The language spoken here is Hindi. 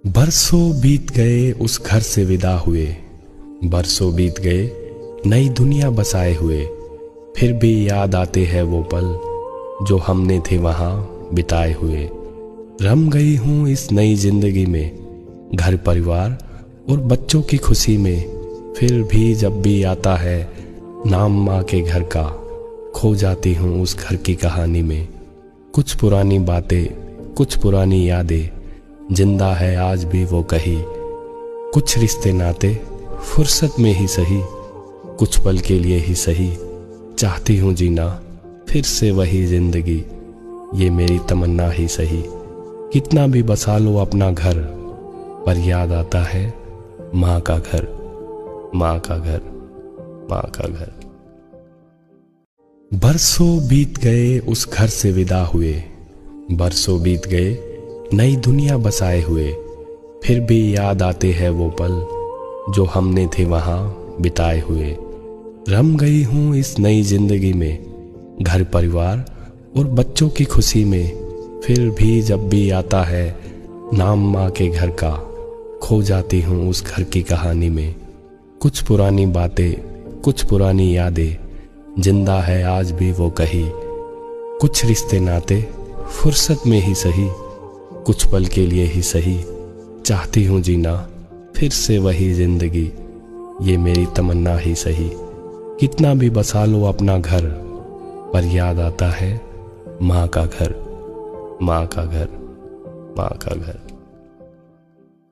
बरसों बीत गए उस घर से विदा हुए, बरसों बीत गए नई दुनिया बसाए हुए। फिर भी याद आते हैं वो पल जो हमने थे वहाँ बिताए हुए। रम गई हूँ इस नई जिंदगी में, घर परिवार और बच्चों की खुशी में। फिर भी जब भी आता है नाम माँ के घर का, खो जाती हूँ उस घर की कहानी में। कुछ पुरानी बातें, कुछ पुरानी यादें, जिंदा है आज भी वो कही। कुछ रिश्ते नाते फुर्सत में ही सही, कुछ पल के लिए ही सही। चाहती हूँ जीना फिर से वही जिंदगी, ये मेरी तमन्ना ही सही। कितना भी बसा लो अपना घर, पर याद आता है माँ का घर, माँ का घर, माँ का घर। बरसों बीत गए उस घर से विदा हुए, बरसों बीत गए नई दुनिया बसाए हुए। फिर भी याद आते हैं वो पल जो हमने थे वहाँ बिताए हुए। रम गई हूँ इस नई जिंदगी में, घर परिवार और बच्चों की खुशी में। फिर भी जब भी आता है नाम माँ के घर का, खो जाती हूँ उस घर की कहानी में। कुछ पुरानी बातें, कुछ पुरानी यादें, जिंदा है आज भी वो कही। कुछ रिश्ते नाते फुर्सत में ही सही, कुछ पल के लिए ही सही। चाहती हूँ जीना फिर से वही जिंदगी, ये मेरी तमन्ना ही सही। कितना भी बसा लो अपना घर, पर याद आता है माँ का घर, माँ का घर, माँ का घर।